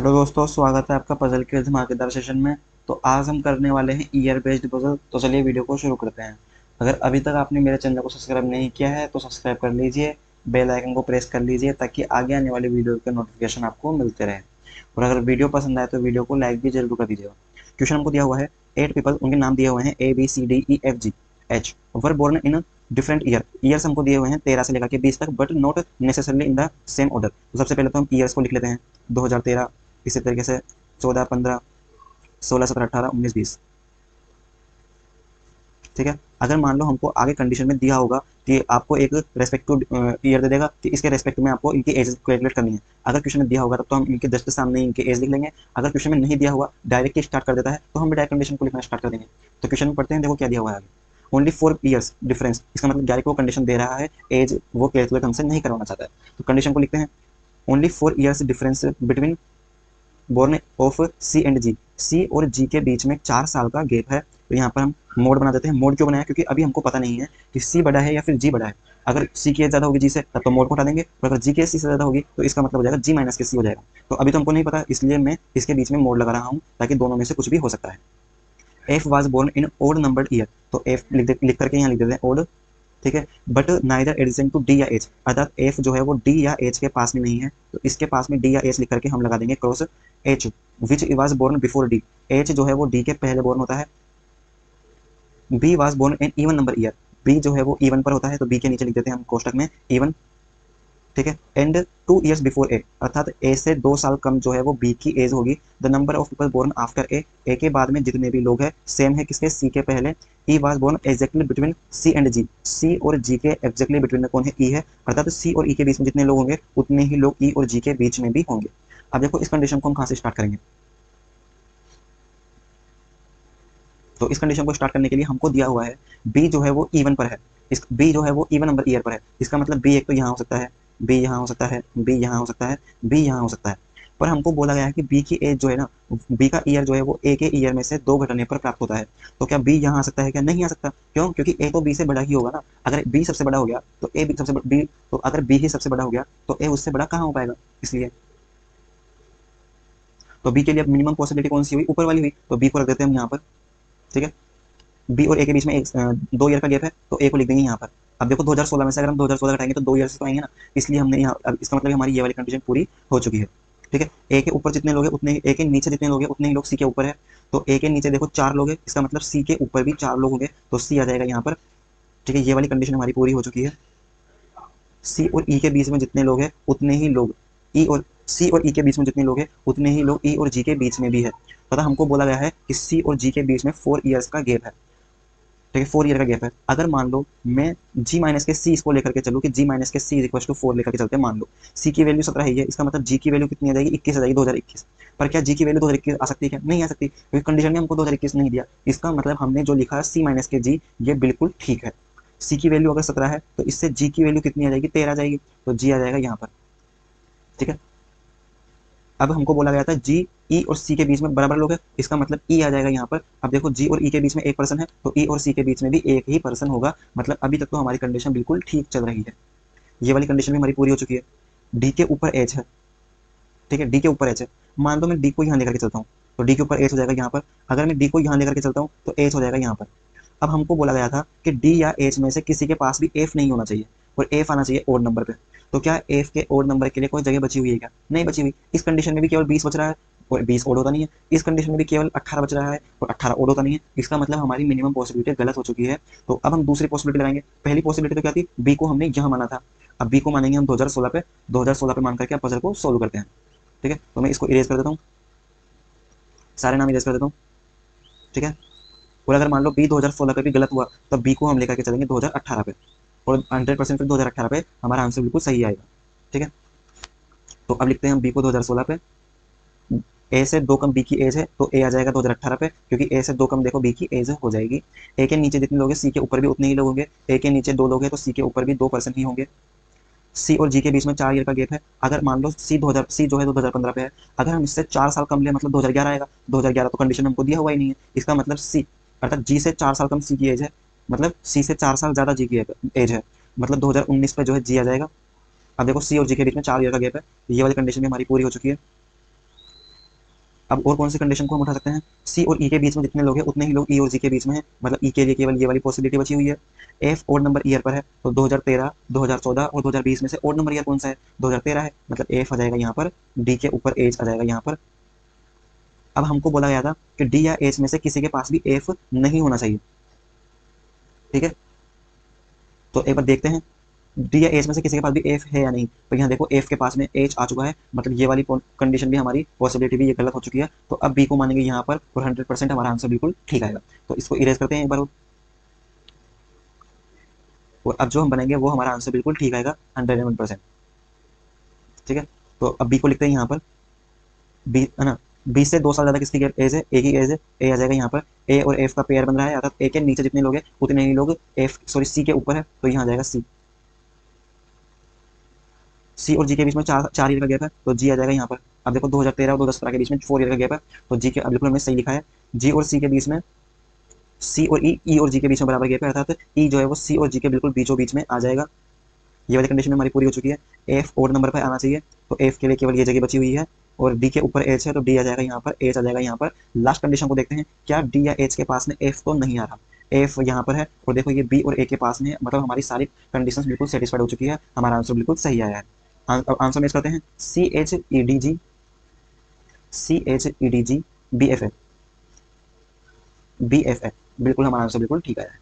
Hello दोस्तों, स्वागत है आपका पजल के धमाकेदार सेशन में। तो आज हम करने वाले हैं ईयर बेस्ड पजल। तो चलिए वीडियो को शुरू करते हैं। अगर अभी तक आपने मेरे चैनल को सब्सक्राइब नहीं किया है तो सब्सक्राइब कर लीजिए, बेल आइकन को प्रेस कर लीजिए ताकि आगे आने वाली वीडियो के नोटिफिकेशन आपको मिलते रहे। और अगर वीडियो पसंद आए तो वीडियो को लाइक भी जरूर कर दीजिएगा। क्वेश्चन हमको दिया हुआ है 8 पीपल, उनके नाम दिए हुए हैं ABCDEFG were born in different years हमको दिए हुए हैं 13 से लेकर के 20 तक, but not necessarily in the same order. तो सबसे पहले तो हम ईयर्स को लिख लेते हैं 2013, इसी तरीके से 14, 15, 16, 17, 18, 19, 20। ठीक है। अगर मान लो हमको आगे कंडीशन में दिया होगा कि आपको एक रेस्पेक्टिव ईयर दे देगा कि इसके रेस्पेक्ट में आपको इनकी एज कैलकुलेट करनी है। अगर क्वेश्चन में दिया होगा तब तो हम इनके जस्ट सामने इनके एज लिख लेंगे। अगर क्वेश्चन में नहीं दिया हुआ, डायरेक्ट स्टार्ट कर देता है, तो हम भी डायरेक्ट कंडीशन को लिखना स्टार्ट कर देंगे। तो क्वेश्चन में पढ़ते हैं, देखो क्या दिया हुआ है आगे। ओनली 4 ईयर्स डिफरेंस, इसका मतलब डायरेक्ट वो कंडीशन दे रहा है, एज वो कैलकुलेट हमसे नहीं करवाना चाहता है। तो कंडीशन को लिखते हैं, only 4 years difference between born of C and G. C और जी के बीच में 4 साल का गैप है। तो यहाँ पर हम मोड बना देते हैं। मोड क्यों बनाया? क्योंकि अभी हमको पता नहीं है कि सी बड़ा है या फिर जी बड़ा है। अगर सी की एज ज़्यादा होगी जी से, तब तो मोड को हटा देंगे, और अगर जी की एज सी से ज़्यादा होगी तो इसका मतलब हो जाएगा जी माइनस के सी हो जाएगा। तो अभी तो हमको नहीं पता, इसलिए मैं इसके बीच में मोड लगा रहा हूँ ताकि दोनों में से कुछ भी हो सकता है। F was born in odd numbered year, तो एफ लिख करके यहाँ लिख देते हैं ओड। ठीक है। But neither adjacent to D या एच, अर्थात एफ जो है वो डी या एच के पास में नहीं है, तो इसके पास में डी या एच लिख करके हम लगा देंगे cross H. Which was born before D, H जो है वो डी के पहले बोर्न होता है। B was born in even number year, B जो है वो इवन पर होता है, तो बी के नीचे लिख देते हैं हम कोष्टक में इवन। ठीक है। एंड 2 ईयर्स बिफोर ए, अर्थात ए से 2 साल कम जो है वो बी की एज होगी। The number of people born after A, A के बाद में जितने भी लोग हैं सेम है किसके, सी के पहले। E was born exactly between C and G, C और जी के एग्जैक्टली बिटवीन में कौन है, ई है। अर्थात सी और ई के बीच में जितने लोग होंगे उतने ही लोग ई और जी के बीच में भी होंगे। अब देखो इस कंडीशन को हम कहाँ से स्टार्ट करेंगे। तो इस कंडीशन को स्टार्ट करने के लिए हमको दिया हुआ है बी जो है वो इवन पर है, इस बी जो है वो इवन नंबर ईयर पर है। इसका मतलब बी एक तो यहाँ हो सकता है, बी यहाँ हो सकता है, बी यहाँ हो सकता है, बी यहाँ हो सकता है। पर हमको बोला गया है कि बी की एज जो है ना, बी का ईयर जो है वो ए के ईयर में से 2 घटने पर प्राप्त होता है। तो क्या बी यहाँ आ सकता है? क्या नहीं आ सकता? क्यों? क्योंकि ए तो बी से बड़ा ही होगा ना। अगर बी सबसे बड़ा हो गया तो ए भी सबसे बी, तो अगर बी ही सबसे बड़ा हो गया तो ए उससे बड़ा कहाँ हो पाएगा। इसलिए तो बी के लिए मिनिमम पॉसिबिलिटी कौन सी हुई? ऊपर वाली हुई, तो बी को रख देते हैं हम यहाँ पर। ठीक है। बी और ए के बीच में 2 ईयर का गैप है, तो ए को लिख देंगे यहाँ पर। अब देखो 2016 में से अगर हम 2016 घटाएंगे तो 2 ईयर्स तो आएंगे ना, इसलिए हमने यहाँ, अब इसका मतलब हमारी ये वाली कंडीशन पूरी हो चुकी है। ठीक है। ए के ऊपर जितने लोग हैं उतने ही, ए के नीचे जितने लोग हैं उतने ही लोग सी के ऊपर है। तो ए के नीचे देखो 4 लोग हैं, इसका मतलब सी के ऊपर भी 4 लोग होंगे, तो सी आ जाएगा यहाँ पर। ठीक है। ये वाली कंडीशन हमारी पूरी हो चुकी है। सी और ई के बीच में जितने लोग हैं उतने ही लोग ई और सी और ई के बीच में जितने लोग हैं उतने ही लोग ई और जी के बीच में भी है। पता हमको बोला गया है कि सी और जी के बीच में 4 ईयर्स का गैप है। ठीक है। 4 ईयर का गैप है। अगर मान लो मैं जी माइनस के सी इसको लेकर के चलूँ कि जी माइनस के सी इक्वल टू 4 लेकर के चलते हैं, मान लो सी की वैल्यू 17 है, इसका मतलब जी की वैल्यू कितनी आ जाएगी, 21 आ जाएगी, 2021। पर क्या जी की वैल्यू 2021 आ सकती है? क्या नहीं आ सकती, क्योंकि कंडीशन में हमको 2021 नहीं दिया। इसका मतलब हमने जो लिखा है सी माइनस के जी, ये बिल्कुल ठीक है। सी की वैल्यू अगर 17 है तो इससे जी की वैल्यू कितनी आ जाएगी, 13 आ जाएगी, तो जी आ जाएगा यहाँ पर। ठीक है। अब हमको बोला गया था जी ई और सी के बीच में बराबर लोग है, इसका मतलब ई आ जाएगा यहाँ पर। अब देखो जी और ई के बीच में एक पर्सन है, तो ई और सी के बीच में भी एक ही पर्सन होगा। मतलब अभी तक तो हमारी कंडीशन बिल्कुल ठीक चल रही है। ये वाली कंडीशन भी हमारी पूरी हो चुकी है। डी के ऊपर एच है। ठीक है। डी के ऊपर एच है। मान लो मैं डी को यहाँ लेकर के चलता हूँ, तो डी के ऊपर एच हो जाएगा यहाँ पर। अगर मैं डी को यहाँ लेकर के चलता हूँ तो एच हो जाएगा यहाँ पर। अब हमको बोला गया था कि डी या एच में से किसी के पास भी एफ नहीं होना चाहिए, और एफ आना चाहिए ओड नंबर पे। तो क्या एफ के ओड नंबर के लिए कोई जगह बची हुई है? क्या नहीं बची हुई। इस कंडीशन में भी केवल 20 बच रहा है, और 20 ओड होता नहीं है। इस कंडीशन में भी केवल 18 बच रहा है, और 18 ओड होता नहीं है। इसका मतलब हमारी मिनिमम पॉसिबिलिटी गलत हो चुकी है। तो अब हम दूसरी पॉसिबिलिटी लगाएंगे। पहली पॉसिबिलिटी तो क्या थी, बी को हमने यहाँ माना था। अब बी को मानेंगे हम 2016 पे, 2016 पे मान करके आप पजल को सोल्व करते हैं। ठीक है। तो मैं इसको इरेज कर देता हूँ, सारे नाम इरेज कर देता हूँ। ठीक है। और अगर मान लो बी 2016 पे भी गलत हुआ, तो बी को हम लेकर के चलेंगे 2018 पे, और 100% फिर 2018 पे हमारा आंसर बिल्कुल सही आएगा। ठीक है। तो अब लिखते हैं हम बी को 2016 पे। ए से 2 कम बी की एज है, तो ए आ जाएगा 2018 पे, क्योंकि ए से 2 कम देखो बी की एज हो जाएगी। ए के नीचे जितने लोग हैं सी के ऊपर भी उतने ही लोग होंगे। ए के नीचे 2 लोग हैं तो सी के ऊपर भी 2% ही होंगे। सी और जी के बीच में 4 ईयर का गैप है। अगर मान लो सी जो है 2015 पे है, अगर हम इससे 4 साल कम ले मतलब 2011 आएगा। 2011 तो कंडीशन हमको दिया हुआ ही नहीं है। इसका मतलब सी, अर्थात जी से 4 साल कम सी की एज है, मतलब सी से 4 साल ज्यादा जी की एज है, मतलब 2019 पे जो है जी आ जाएगा। अब देखो सी और जी के बीच में 4 ईयर का गैप है, ये वाली कंडीशन भी हमारी पूरी हो चुकी है। अब और कौन सी कंडीशन को हम उठा सकते हैं, सी और ई के बीच में जितने लोग हैं उतने ही लोग ई और जी के बीच में हैं, मतलब ई के लिए केवल ये वाली पॉसिबिलिटी बची हुई है। एफ ओड नंबर ईयर पर है, तो 2013, 2014 और 2020 में से ओड नंबर ईयर कौन सा है, 2013 है, मतलब एफ आ जाएगा यहाँ पर, डी के ऊपर एज आ जाएगा यहाँ पर। अब हमको बोला गया था कि डी या एच में से किसी के पास भी एफ नहीं होना चाहिए, ठीक है। तो एक बार देखते हैं डी या एच में से किसी के पास भी एफ है या नहीं। तो यहाँ देखो एफ के पास में एच आ चुका है, मतलब ये वाली कंडीशन भी हमारी पॉसिबिलिटी भी ये गलत हो चुकी है। तो अब बी को मानेंगे यहाँ पर और 100% हमारा आंसर बिल्कुल ठीक आएगा। तो इसको इरेज करते हैं एक बार और अब जो हम बनाएंगे वो हमारा आंसर बिल्कुल ठीक आएगा 101%, ठीक है। तो अब बी को लिखते हैं यहाँ पर, बी है ना, 20 से 2 साल ज्यादा किसकी एज है, ए की एज है, ए आ जाएगा यहाँ पर। ए और एफ का पेयर बन रहा है, अर्थात ए के नीचे जितने लोग हैं उतने ही लोग एफ सॉरी सी के ऊपर है, तो यहाँ आ जाएगा सी। सी और जी के बीच में 4 ईयर का गैप है, तो जी आ जाएगा यहाँ पर। अब देखो 2013 और 2017 के बीच में 4 ईयर का गैप है, तो जी के बिल्कुल हमने सही लिखा है। जी और सी के बीच में, सी और ई और जी के बीच में बराबर गैप है, अर्थात ई जो है वो सी और जी के बिल्कुल बीचों बीच में आ जाएगा। ये वाली कंडीशन हमारी पूरी हो चुकी है। एफ ओड नंबर पर आना चाहिए, तो एफ के लिए केवल ये जगह बची हुई है, और डी के ऊपर एच है तो डी आ जाएगा यहाँ पर, एच आ जाएगा यहाँ पर। लास्ट कंडीशन को देखते हैं, क्या डी या एच के पास में एफ तो नहीं आ रहा, एफ यहाँ पर है, और देखो ये बी और ए के पास में है, मतलब हमारी सारी कंडीशंस बिल्कुल सेटिस्फाइड हो चुकी है, हमारा आंसर बिल्कुल सही आया है। अब आंसर में करते हैं C H E D G, C H E D G B F A, B F A, बिल्कुल हमारा आंसर बिल्कुल ठीक आया है।